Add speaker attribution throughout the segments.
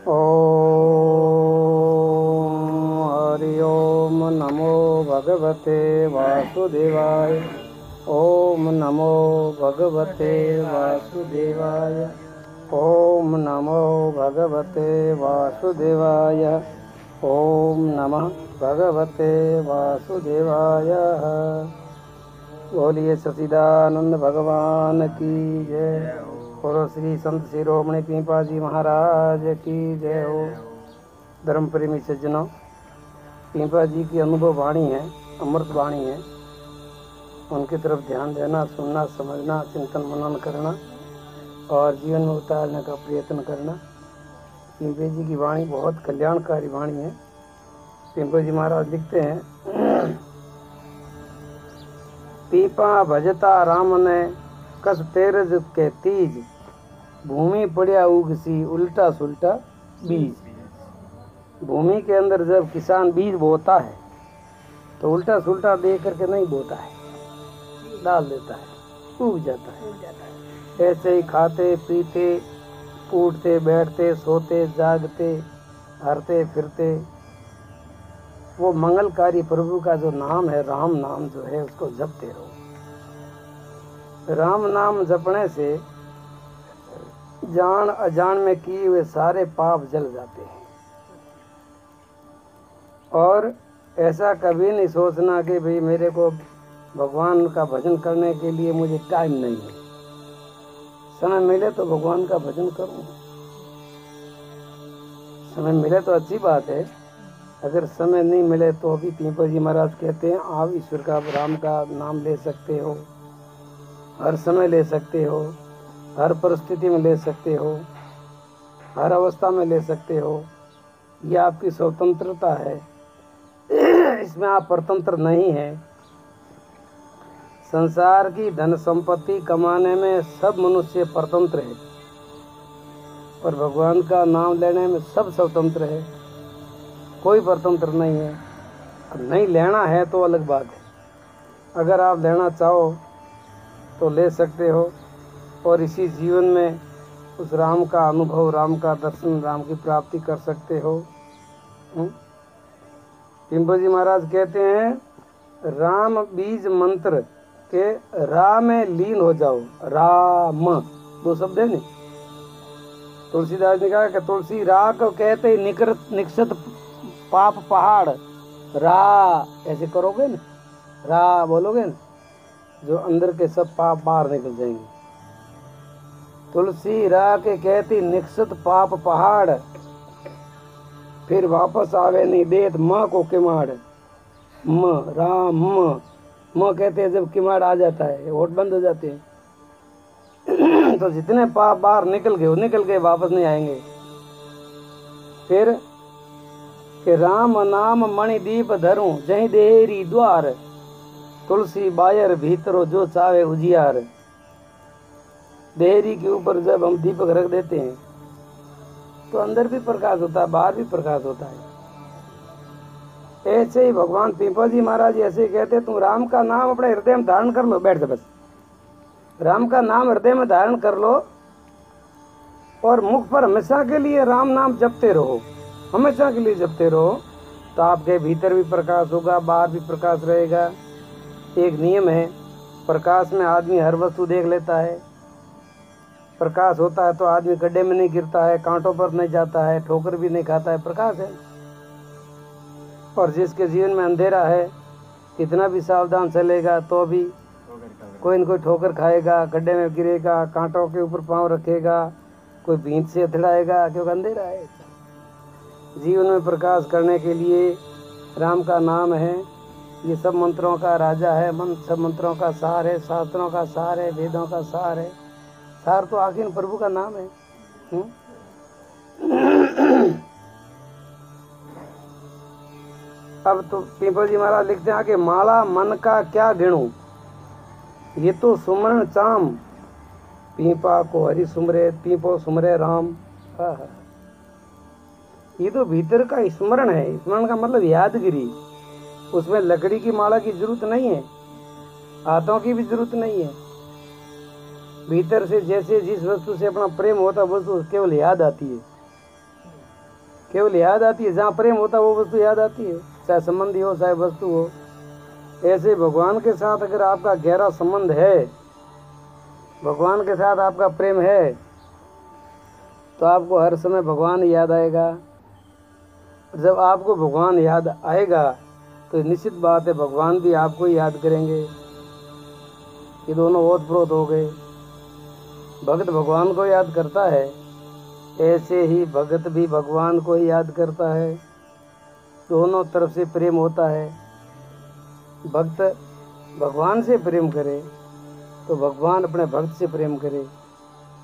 Speaker 1: हरि ओम नमो भगवते वासुदेवाय। ओम नमो भगवते वासुदेवाय। ओम नमो भगवते वासुदेवाय। ओम नमः भगवते वासुदेवाय। बोलिए सच्चिदानंद भगवान की जय। और श्री संत शिरोमणि पीपा जी महाराज की जय हो। धर्म प्रेमी सज्जनों, पीपा जी की अनुभव वाणी है, अमृत वाणी है। उनकी तरफ ध्यान देना, सुनना, समझना, चिंतन मनन करना और जीवन में उतारने का प्रयत्न करना। पीपा जी की वाणी बहुत कल्याणकारी वाणी है। पीपा जी महाराज लिखते हैं, पीपा भजता राम ने कस तेरज के तीज, भूमि पड़िया उगसी उल्टा सुल्टा बीज। भूमि के अंदर जब किसान बीज बोता है तो उल्टा सुल्टा दे करके नहीं बोता है, डाल देता है, उग जाता है। ऐसे ही खाते पीते, उठते बैठते, सोते जागते, हरते फिरते, वो मंगलकारी प्रभु का जो नाम है, राम नाम जो है, उसको जपते रहो। राम नाम जपने से जान अजान में किए हुए सारे पाप जल जाते हैं। और ऐसा कभी नहीं सोचना कि भाई मेरे को भगवान का भजन करने के लिए मुझे टाइम नहीं है, समय मिले तो भगवान का भजन करूं। समय मिले तो अच्छी बात है, अगर समय नहीं मिले तो भी पीपा जी महाराज कहते हैं आप ईश्वर का, राम का नाम ले सकते हो, हर समय ले सकते हो, हर परिस्थिति में ले सकते हो, हर अवस्था में ले सकते हो। ये आपकी स्वतंत्रता है, इसमें आप परतंत्र नहीं है। संसार की धन संपत्ति कमाने में सब मनुष्य परतंत्र है, पर भगवान का नाम लेने में सब स्वतंत्र है, कोई परतंत्र नहीं है। अब नहीं लेना है तो अलग बात है, अगर आप लेना चाहो तो ले सकते हो और इसी जीवन में उस राम का अनुभव, राम का दर्शन, राम की प्राप्ति कर सकते हो। पीपा जी महाराज कहते हैं राम बीज मंत्र के रा में लीन हो जाओ। राम दो शब्द है नहीं। तुलसीदास ने कहा कि तुलसी रा को कहते ही निकसत पाप पहाड़। रा ऐसे करोगे ना, रा बोलोगे ना, जो अंदर के सब पाप बाहर निकल जाएंगे। तुलसी रा के कहती निकसत पाप पहाड़, फिर वापस आवे नहीं देत माँ को किमाड़। म राम म कहते हैं जब किमाड़ आ जाता है, होठ बंद हो जाते हैं तो जितने पाप बाहर निकल गए, वापस नहीं आएंगे। फिर कि राम नाम मणिदीप धरूं जहीं देरी द्वार, तुलसी बायर भीतरो जो चावे उजियार। देहरी के ऊपर जब हम दीपक रख देते हैं तो अंदर भी प्रकाश होता है, बाहर भी प्रकाश होता है। ऐसे ही भगवान पीपा जी महाराज ऐसे ही कहते हैं, तुम राम का नाम अपने हृदय में धारण कर लो, बैठ जा बस। राम का नाम हृदय में धारण कर लो और मुख पर हमेशा के लिए राम नाम जपते रहो, हमेशा के लिए जपते रहो, तो आपके भीतर भी प्रकाश होगा, बाहर भी प्रकाश रहेगा। एक नियम है, प्रकाश में आदमी हर वस्तु देख लेता है। प्रकाश होता है तो आदमी गड्ढे में नहीं गिरता है, कांटों पर नहीं जाता है, ठोकर भी नहीं खाता है, प्रकाश है। और जिसके जीवन में अंधेरा है, कितना भी सावधान चलेगा तो भी कोई न कोई ठोकर खाएगा, गड्ढे में गिरेगा, कांटों के ऊपर पांव रखेगा, कोई भींत से अथड़ाएगा, क्योंकि अंधेरा है। जीवन में प्रकाश करने के लिए राम का नाम है, ये सब मंत्रों का राजा है, सब मंत्रों का सार है, शास्त्रों का सार है, वेदों का सार है। सार तो आखिर प्रभु का नाम है। अब तो पीपा जी महाराज लिखते हैं कि माला मन का क्या गिणू, ये तो सुमरण चाम, पीपा को हरि सुमरे, पीपो सुमरे राम। ये तो भीतर का स्मरण है। स्मरण का मतलब यादगिरी। उसमें लकड़ी की माला की जरूरत नहीं है, हाथों की भी जरूरत नहीं है। भीतर से जैसे जिस वस्तु से अपना प्रेम होता है वस्तु केवल याद आती है। केवल याद आती है, जहाँ प्रेम होता है वो वस्तु याद आती है, चाहे संबंधी हो चाहे वस्तु हो। ऐसे भगवान के साथ अगर आपका गहरा संबंध है, भगवान के साथ आपका प्रेम है, तो आपको हर समय भगवान याद आएगा। जब आपको भगवान याद आएगा तो निश्चित बात है भगवान भी आपको याद करेंगे। ये दोनों ओत प्रोत हो गए। भक्त भगवान को याद करता है, ऐसे ही भगत भी भगवान को ही याद करता है। दोनों तरफ से प्रेम होता है। भक्त भगवान से प्रेम करे तो भगवान अपने भक्त से प्रेम करे।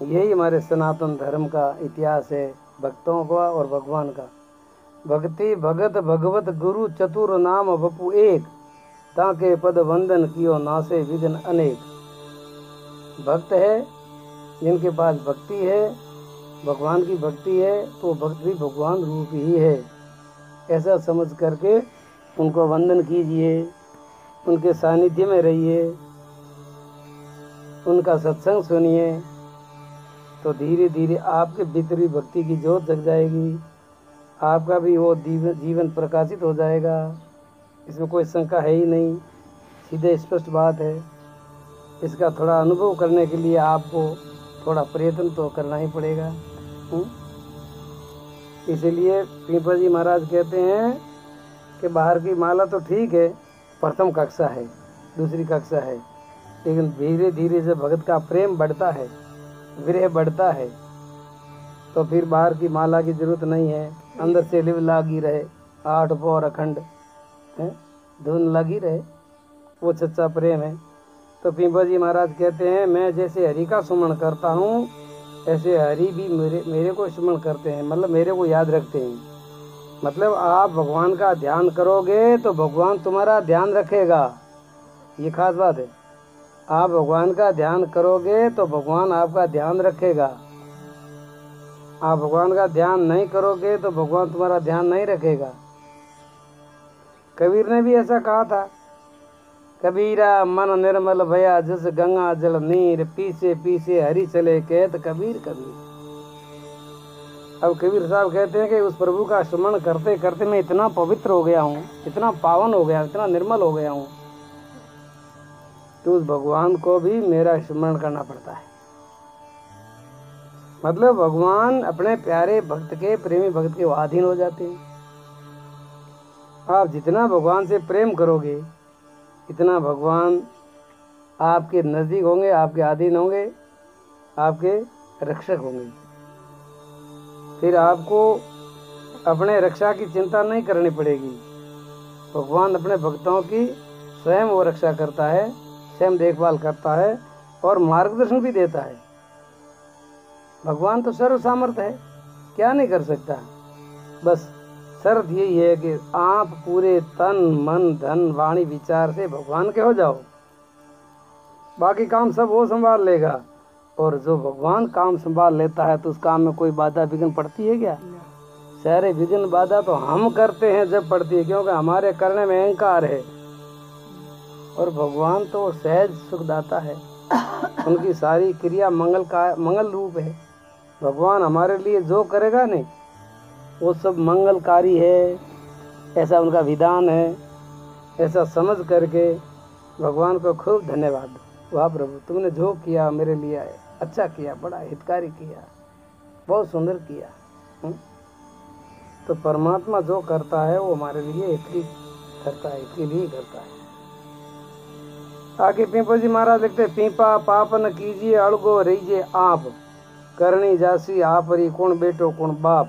Speaker 1: यही हमारे सनातन धर्म का इतिहास है, भक्तों का और भगवान का। भक्ति भगत भगवत गुरु चतुर नाम बपू एक, ताके पद वंदन कियो नासे विघ्न अनेक। भक्त है जिनके पास भक्ति है, भगवान की भक्ति है, तो भक्त भी भगवान रूप ही है। ऐसा समझ करके उनको वंदन कीजिए, उनके सानिध्य में रहिए, उनका सत्संग सुनिए, तो धीरे धीरे आपके भीतरी भक्ति की ज्योत जग जाएगी। आपका भी वो जीवन प्रकाशित हो जाएगा। इसमें कोई शंका है ही नहीं, सीधे स्पष्ट बात है। इसका थोड़ा अनुभव करने के लिए आपको थोड़ा प्रयत्न तो करना ही पड़ेगा। इसलिए पीपल जी महाराज कहते हैं कि बाहर की माला तो ठीक है, प्रथम कक्षा है, दूसरी कक्षा है, लेकिन धीरे धीरे जब भगत का प्रेम बढ़ता है, विरह बढ़ता है, तो फिर बाहर की माला की जरूरत नहीं है। अंदर से लिव लागी रहे, 8 पौर अखंड है, धुन लगी रहे, वो सच्चा प्रेम है। तो पीपल जी महाराज कहते हैं, मैं जैसे हरि का सुमन करता हूँ, ऐसे हरि भी मेरे को सुमन करते हैं, मतलब मेरे को याद रखते हैं। मतलब आप भगवान का ध्यान करोगे तो भगवान तुम्हारा ध्यान रखेगा। ये खास बात है। आप भगवान का ध्यान करोगे तो भगवान आपका ध्यान रखेगा। आप भगवान का ध्यान नहीं करोगे तो भगवान तुम्हारा ध्यान नहीं रखेगा। कबीर ने भी ऐसा कहा था, कबीरा मन निर्मल भया जस गंगा जल नीर, पीछे पीछे हरि चले कहत कबीर कबीर। अब कबीर साहब कहते हैं कि उस प्रभु का स्मरण करते करते मैं इतना पवित्र हो गया हूँ, इतना पावन हो गया, इतना निर्मल हो गया हूँ, तो उस भगवान को भी मेरा स्मरण करना पड़ता है। मतलब भगवान अपने प्यारे भक्त के, प्रेमी भक्त के अधीन हो जाते हैं। आप जितना भगवान से प्रेम करोगे, इतना भगवान आपके नज़दीक होंगे, आपके अधीन होंगे, आपके रक्षक होंगे। फिर आपको अपने रक्षा की चिंता नहीं करनी पड़ेगी। भगवान अपने भक्तों की स्वयं वो रक्षा करता है, स्वयं देखभाल करता है और मार्गदर्शन भी देता है। भगवान तो सर्व सामर्थ है, क्या नहीं कर सकता। बस शर्त यही है कि आप पूरे तन मन धन वाणी विचार से भगवान के हो जाओ, बाकी काम सब वो संभाल लेगा। और जो भगवान काम संभाल लेता है तो उस काम में कोई बाधा विघ्न पड़ती है क्या? सारे विघ्न बाधा तो हम करते हैं जब पड़ती है, क्योंकि हमारे करने में अहंकार है। और भगवान तो सहज सुखदाता है, उनकी सारी क्रिया मंगल रूप है। भगवान हमारे लिए जो करेगा नहीं वो सब मंगलकारी है, ऐसा उनका विधान है। ऐसा समझ करके भगवान को खूब धन्यवाद दो। वाह प्रभु, तुमने जो किया मेरे लिए अच्छा किया, बड़ा हितकारी किया, बहुत सुंदर किया। तो परमात्मा जो करता है वो हमारे लिए हित की करता है, इसके लिए करता है। आगे पीपा जी महाराज लिखते, पीपा पापन कीजिए अड़गो रहीजे आप, करनी जासी आपरी कौन बेटो कौन बाप,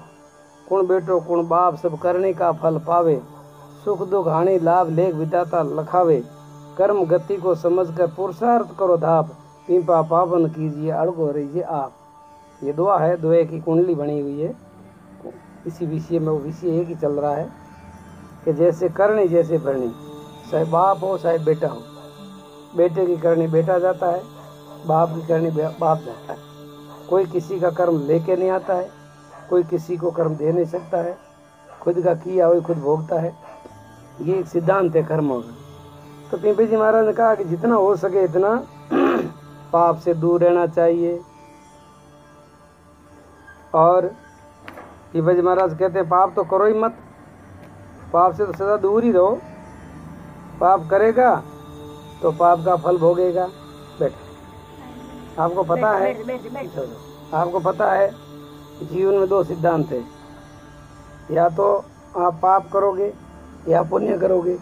Speaker 1: कौन बेटो कौन बाप सब करने का फल पावे, सुख दुख हानि लाभ लेख विधाता लखावे, कर्म गति को समझकर पुरुषार्थ करो धाप, पीपा पावन कीजिए अड़गो रहिए आप। ये दुआ है, दुआ की कुंडली बनी हुई है। इसी विषय में वो विषय एक ही चल रहा है कि जैसे करनी जैसे भरनी, चाहे बाप हो चाहे बेटा हो। बेटे की करनी बेटा जाता है, बाप की करनी बाप जाता है। कोई किसी का कर्म लेके नहीं आता है, कोई किसी को कर्म दे नहीं सकता है, खुद का किया हुआ खुद भोगता है। ये एक सिद्धांत है कर्मों का। तो पीपी जी महाराज ने कहा कि जितना हो सके इतना पाप से दूर रहना चाहिए और पिपा जी महाराज कहते हैं पाप तो करो ही मत, पाप से तो सदा दूर ही रहो। पाप करेगा तो पाप का फल भोगेगा। बैठ। आपको पता है, आपको पता है जीवन में दो सिद्धांत है, या तो आप पाप करोगे या पुण्य करोगे।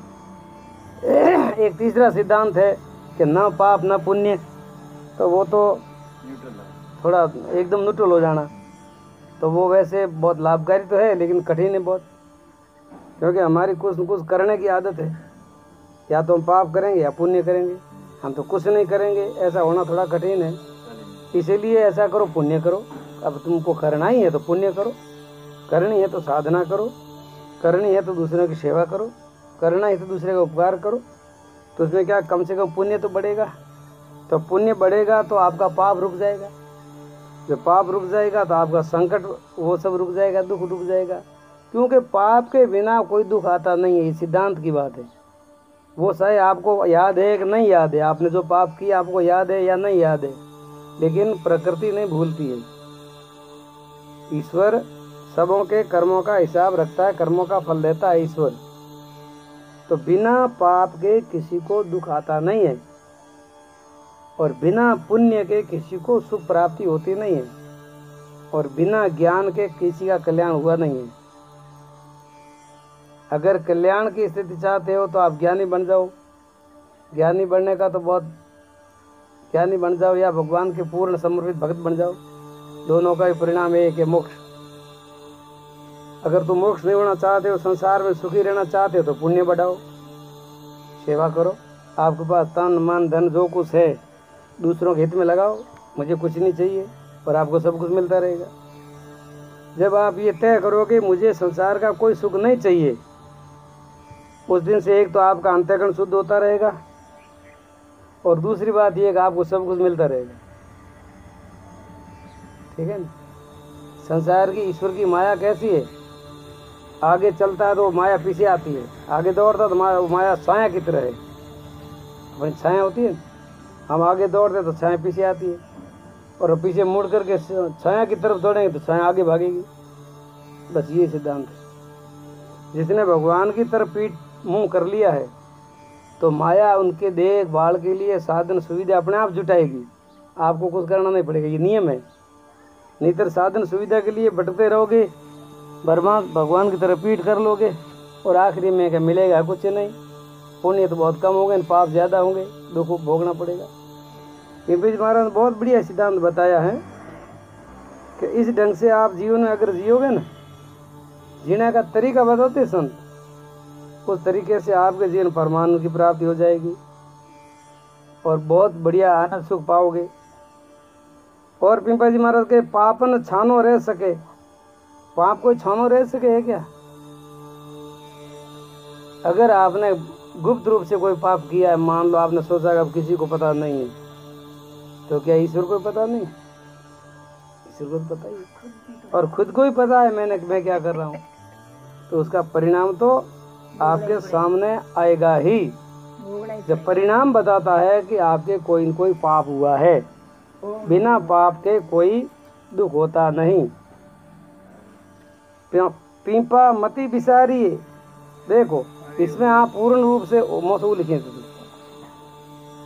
Speaker 1: एक तीसरा सिद्धांत है कि न पाप न पुण्य, तो वो तो थोड़ा एकदम न्यूट्रल हो जाना। तो वो वैसे बहुत लाभकारी तो है लेकिन कठिन है बहुत, क्योंकि हमारी कुछ न कुछ करने की आदत है। या तो हम पाप करेंगे या पुण्य करेंगे, हम तो कुछ नहीं करेंगे, ऐसा होना थोड़ा कठिन है। इसीलिए ऐसा करो, पुण्य करो। अब तुमको करना ही है तो पुण्य करो, करनी है तो साधना करो, करनी है तो दूसरों की सेवा करो, करना है तो दूसरे का उपकार करो। तो उसमें क्या कम से कम पुण्य तो बढ़ेगा। तो पुण्य बढ़ेगा तो आपका पाप रुक जाएगा। जब पाप रुक जाएगा तो आपका संकट वो सब रुक जाएगा, दुख रुक जाएगा। क्योंकि पाप के बिना कोई दुख आता नहीं है, ये सिद्धांत की बात है। वो चाहे आपको याद है कि नहीं याद है, आपने जो पाप किया आपको याद है या नहीं याद है, लेकिन प्रकृति नहीं भूलती है। ईश्वर सबों के कर्मों का हिसाब रखता है, कर्मों का फल देता है ईश्वर। तो बिना पाप के किसी को दुख आता नहीं है, और बिना पुण्य के किसी को सुख प्राप्ति होती नहीं है, और बिना ज्ञान के किसी का कल्याण हुआ नहीं है। अगर कल्याण की स्थिति चाहते हो तो आप ज्ञानी बन जाओ। ज्ञानी बनने का तो बहुत, ज्ञानी बन जाओ या भगवान के पूर्ण समर्पित भक्त बन जाओ, दोनों का ही परिणाम एक है, मोक्ष। अगर तुम मोक्ष नहीं होना चाहते हो, संसार में सुखी रहना चाहते हो, तो पुण्य बढ़ाओ, सेवा करो। आपके पास तन मन धन जो कुछ है दूसरों के हित में लगाओ। मुझे कुछ नहीं चाहिए और आपको सब कुछ मिलता रहेगा। जब आप ये तय करोगे मुझे संसार का कोई सुख नहीं चाहिए, उस दिन से एक तो आपका अंतःकरण शुद्ध होता रहेगा, और दूसरी बात ये कि आपको सब कुछ मिलता रहेगा। ठीक है ना। संसार की ईश्वर की माया कैसी है, आगे चलता है तो माया पीछे आती है, आगे दौड़ता है तो माया छाया की तरह है। अपनी छाया होती है, हम आगे दौड़ते तो छाया पीछे आती है, और पीछे मुड़ करके छाया की तरफ दौड़ेंगे तो छाया आगे भागेगी। बस ये सिद्धांत है। जिसने भगवान की तरफ पीठ मुंह कर लिया है तो माया उनके देखभाल के लिए साधन सुविधा अपने आप जुटाएगी, आपको कुछ करना नहीं पड़ेगा। ये नियम है। नहीं तो साधन सुविधा के लिए भटकते रहोगे, बर्बाद भगवान की तरफ पीठ कर लोगे, और आखिरी में क्या मिलेगा, कुछ नहीं। पुण्य तो बहुत कम होंगे, पाप ज़्यादा होंगे, दुख भोगना पड़ेगा। पिपा जी महाराज ने बहुत बढ़िया सिद्धांत बताया है कि इस ढंग से आप जीवन में अगर जियोगे ना, जीने का तरीका बताते संत, उस तरीके से आपके जीवन परमानंद की प्राप्ति हो जाएगी और बहुत बढ़िया आनंद सुख पाओगे। और पिपा जी महाराज के पापन छानो रह सके, पाप कोई छानो रह सके है क्या? अगर आपने गुप्त रूप से कोई पाप किया है, मान लो आपने सोचा कि अब किसी को पता नहीं है, तो क्या ईश्वर को पता नहीं? ईश्वर को पता ही, और खुद को ही पता है मैं क्या कर रहा हूँ। तो उसका परिणाम तो आपके सामने आएगा ही। जब परिणाम बताता है कि आपके कोई न कोई पाप हुआ है, बिना पाप के कोई दुख होता नहीं। पीपा मति बिसारी, देखो इसमें आप पूर्ण रूप से मौसू लिखे,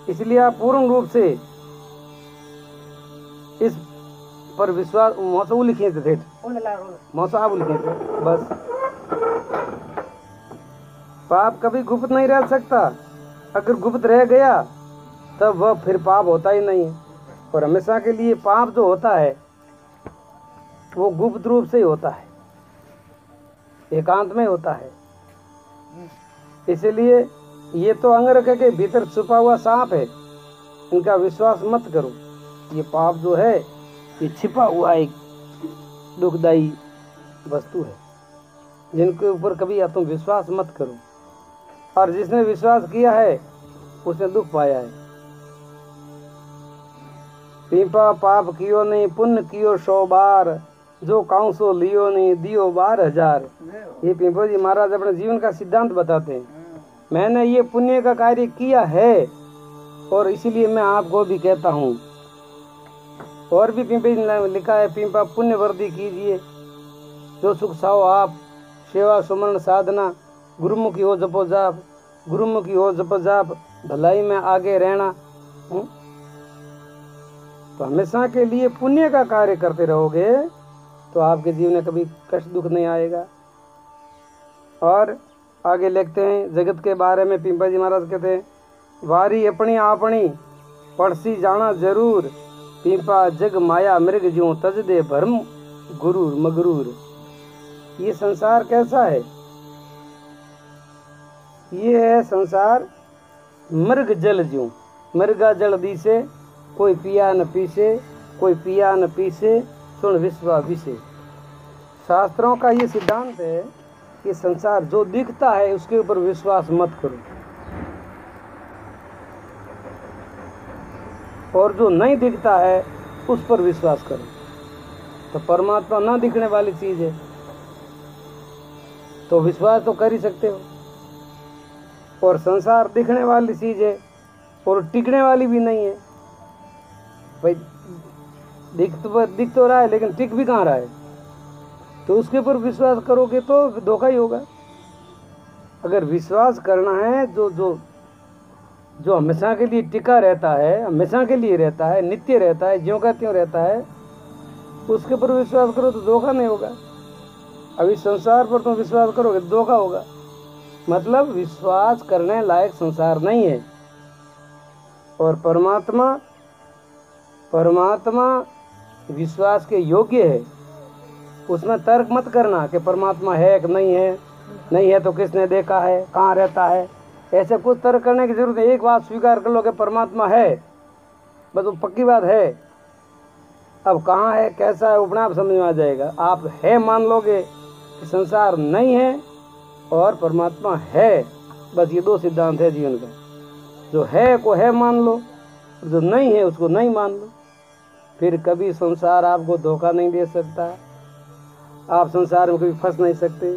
Speaker 1: इसलिए आप पूर्ण रूप से इस पर विश्वास मौसू लिखे थे, मौसाब लिखे थे। बस पाप कभी गुप्त नहीं रह सकता, अगर गुप्त रह गया तब वह फिर पाप होता ही नहीं है। और हमेशा के लिए पाप जो होता है वो गुप्त रूप से ही होता है, एकांत में होता है। इसलिए ये तो अंगरख के भीतर छुपा हुआ सांप है, इनका विश्वास मत करो। ये पाप जो है ये छिपा हुआ एक दुखदायी वस्तु है, जिनके ऊपर कभी तुम विश्वास मत करो। और जिसने विश्वास किया है उसने दुख पाया है। पीपा पाप कियो नहीं पुण्य कियो 100 बार, जो काउंसो लियो नहीं दियो 12,000। ये पीपा जी महाराज अपने जीवन का सिद्धांत बताते हैं। मैंने ये पुण्य का कार्य किया है और इसीलिए मैं आपको भी कहता हूँ। और भी पीपा जी ने लिखा है, पीपा पुण्य वृद्धि कीजिए, जो सुख साओ आप, सेवा सुमरण साधना, गुरुमुखी हो जपो जाप, गुरुमुखी हो जपो जाप, भलाई में आगे रहना। तो हमेशा के लिए पुण्य का कार्य करते रहोगे तो आपके जीवन में कभी कष्ट दुख नहीं आएगा। और आगे लिखते हैं जगत के बारे में, पिंपा जी महाराज कहते हैं, वारी अपनी आपनी पड़सी जाना जरूर, पिंपा जग माया मृग ज्यों तज दे भरम गुरूर मगरूर। ये संसार कैसा है? ये है संसार मृग जल ज्यों, मृगा जल दीसे, कोई पिया न पीसे, कोई पिया न पीसे, सुन विश्वा विषे। शास्त्रों का ये सिद्धांत है कि संसार जो दिखता है उसके ऊपर विश्वास मत करो, और जो नहीं दिखता है उस पर विश्वास करो। तो परमात्मा ना दिखने वाली चीज है तो विश्वास तो कर ही सकते हो, और संसार दिखने वाली चीज है और टिकने वाली भी नहीं है। भाई दिख तो रहा है लेकिन टिक भी कहाँ रहा है, तो उसके ऊपर विश्वास करोगे तो धोखा ही होगा। अगर विश्वास करना है जो जो जो हमेशा के लिए टिका रहता है, हमेशा के लिए रहता है, नित्य रहता है, ज्यों का त्यों रहता है, उसके ऊपर विश्वास करो तो धोखा नहीं होगा। अभी संसार पर तुम विश्वास करोगे धोखा होगा। मतलब विश्वास करने लायक संसार नहीं है। और परमात्मा विश्वास के योग्य है। उसमें तर्क मत करना कि परमात्मा है कि नहीं है, नहीं है तो किसने देखा है, कहाँ रहता है, ऐसे कुछ तर्क करने की जरूरत है। एक बात स्वीकार कर लो कि परमात्मा है, बस वो पक्की बात है। अब कहाँ है, कैसा है, अपने आप समझ में आ जाएगा। आप है मान लोगे कि संसार नहीं है और परमात्मा है, बस ये दो सिद्धांत है जीवन का। जो है को है मान लो, जो नहीं है उसको नहीं मान लो। फिर कभी संसार आपको धोखा नहीं दे सकता, आप संसार में कभी फंस नहीं सकते,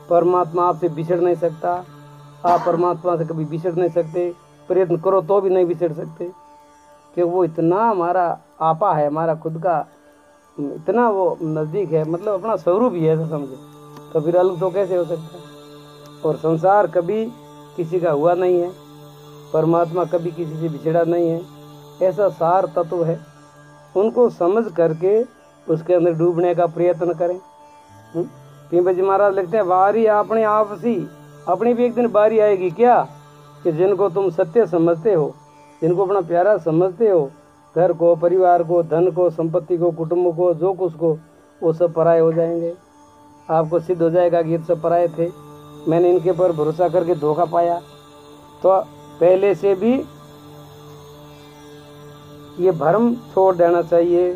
Speaker 1: परमात्मा आपसे बिछड़ नहीं सकता, आप परमात्मा से कभी बिछड़ नहीं सकते, प्रयत्न करो तो भी नहीं बिछड़ सकते, क्योंकि वो इतना हमारा आपा है, हमारा खुद का इतना वो नज़दीक है, मतलब अपना स्वरूप ही है ऐसा समझो। तो फिर अलग तो कैसे हो सकता है। और संसार कभी किसी का हुआ नहीं है, परमात्मा कभी किसी से बिछड़ा नहीं है, ऐसा सार तत्व है। उनको समझ करके उसके अंदर डूबने का प्रयत्न करें। पिंपा जी महाराज लिखते हैं, वारी अपनी आपसी, अपनी भी एक दिन बारी आएगी क्या कि जिनको तुम सत्य समझते हो, जिनको अपना प्यारा समझते हो, घर को, परिवार को, धन को, संपत्ति को, कुटुंब को, जो कुछ को, वो सब पराये हो जाएंगे। आपको सिद्ध हो जाएगा कि ये सब पराये थे, मैंने इनके पर भरोसा करके धोखा पाया। तो पहले से भी ये भ्रम छोड़ देना चाहिए।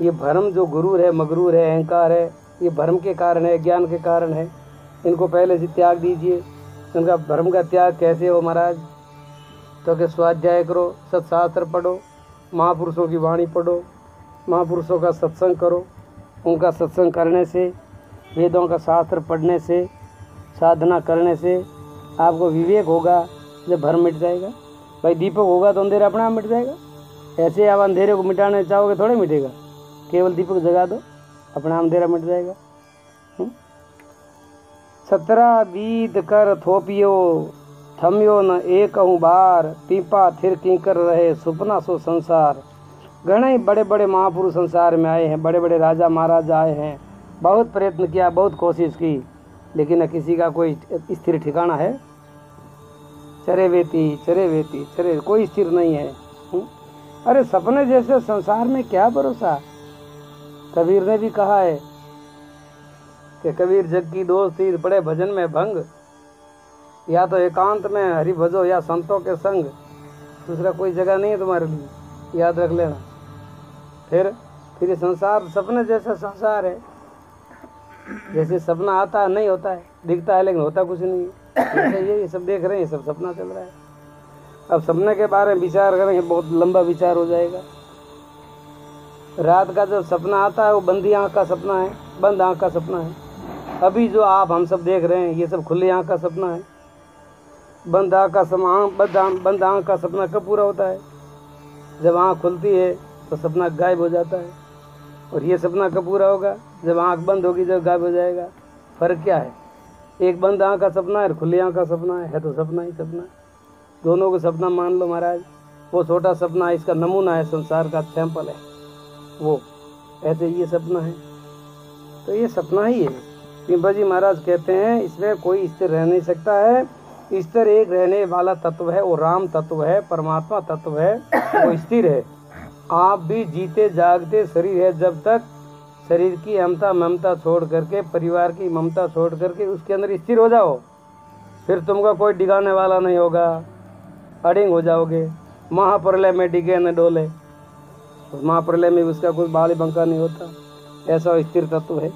Speaker 1: ये भ्रम जो गुरूर है, मगरूर है, अहंकार है, ये भ्रम के कारण है, ज्ञान के कारण है। इनको पहले से त्याग दीजिए। इनका भ्रम का त्याग कैसे हो महाराज? तो कि स्वाध्याय करो, सत्शास्त्र पढ़ो, महापुरुषों की वाणी पढ़ो, महापुरुषों का सत्संग करो। उनका सत्संग करने से, वेदों का शास्त्र पढ़ने से, साधना करने से आपको विवेक होगा, जब भ्रम मिट जाएगा। भाई दीपक होगा तो अंधेरा अपने आप मिट जाएगा। ऐसे आप अंधेरे को मिटाने चाहोगे थोड़े मिटेगा, केवल दीपक जगा दो, अपना अंधेरा मिट जाएगा। 17 बीत कर थोपियो, थमियो न एक बार, पीपा थिर किंकर रहे सुपना सो संसार। घणे बड़े बड़े महापुरुष संसार में आए हैं, बड़े बड़े राजा महाराजा आए हैं, बहुत प्रयत्न किया, बहुत कोशिश की, लेकिन किसी का कोई स्थिर ठिकाना है? चरे वेती कोई स्थिर नहीं है। अरे सपने जैसे संसार में क्या भरोसा। कबीर ने भी कहा है कि कबीर जग की दोस्ती बड़े भजन में भंग, या तो एकांत में हरि भजो या संतों के संग, दूसरा कोई जगह नहीं है तुम्हारे लिए, याद रख लेना। फिर ये संसार सपने जैसा संसार है। जैसे सपना आता है नहीं होता है, दिखता है लेकिन होता कुछ नहीं है। ये सब देख रहे हैं, सब सपना चल रहा है। अब सपने के बारे में विचार करेंगे, बहुत लंबा विचार हो जाएगा। रात का जो सपना आता है वो बंदी आँख का सपना है, बंद आँख का सपना है। अभी जो आप हम सब देख रहे हैं ये सब खुली आँख का सपना है। बंद आँख का बंद आँख का सपना कब पूरा होता है? जब आँख खुलती है तो सपना गायब हो जाता है। और ये सपना कब पूरा होगा? जब आंख बंद होगी, जब गायब हो जाएगा। फर्क क्या है? एक बंद आंख का सपना है और खुली आंख का सपना है तो सपना ही सपना है। दोनों को सपना मान लो महाराज। वो छोटा सपना है, इसका नमूना है, संसार का सैंपल है वो। ऐसे ये सपना है, तो ये सपना ही है। पिंपा जी महाराज कहते हैं इसमें कोई स्थिर रह नहीं सकता है। स्थिर एक रहने वाला तत्व है, वो राम तत्व है, परमात्मा तत्व है, वो स्थिर है। आप भी जीते जागते शरीर है जब तक, शरीर की अहमता ममता छोड़ करके, परिवार की ममता छोड़ करके उसके अंदर स्थिर हो जाओ, फिर तुमको कोई डिगाने वाला नहीं होगा। अडिंग हो जाओगे। महाप्रलय में डिगे न डोले, उस महाप्रलय में उसका कोई बाल बंका नहीं होता। ऐसा स्थिर तत्व है।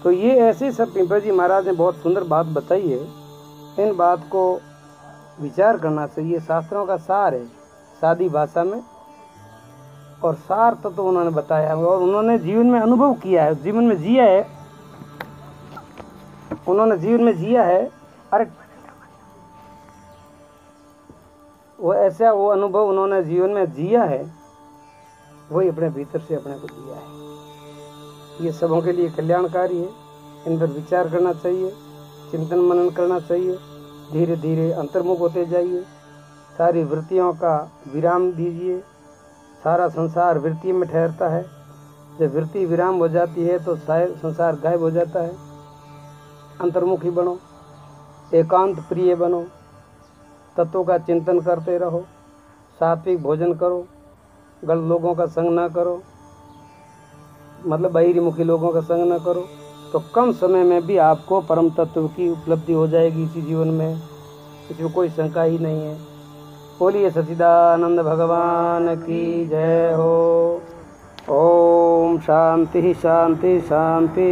Speaker 1: तो ये ऐसे सब पिंपल जी महाराज ने बहुत सुंदर बात बताई है। इन बात को विचार करना चाहिए। शास्त्रों का सार है सादी भाषा में, और सार तो उन्होंने बताया है और उन्होंने जीवन में अनुभव किया है, जीवन में जिया है। उन्होंने जीवन में जिया है। अरे वो ऐसा वो अनुभव उन्होंने जीवन में जिया है, वही अपने भीतर से अपने को दिया है। ये सबों के लिए कल्याणकारी है। इन पर विचार करना चाहिए, चिंतन मनन करना चाहिए। धीरे धीरे अंतर्मुख होते जाइए। सारी वृत्तियों का विराम दीजिए। सारा संसार वृत्ति में ठहरता है। जब वृत्ति विराम हो जाती है तो संसार गायब हो जाता है। अंतर्मुखी बनो, एकांत प्रिय बनो, तत्वों का चिंतन करते रहो, सात्विक भोजन करो, गलत लोगों का संग ना करो, मतलब बहिर्मुखी लोगों का संग ना करो, तो कम समय में भी आपको परम तत्व की उपलब्धि हो जाएगी इसी जीवन में। इसमें कोई शंका ही नहीं है। बोलिए सच्चिदानंद भगवान की जय हो। ओम शांति शांति शांति।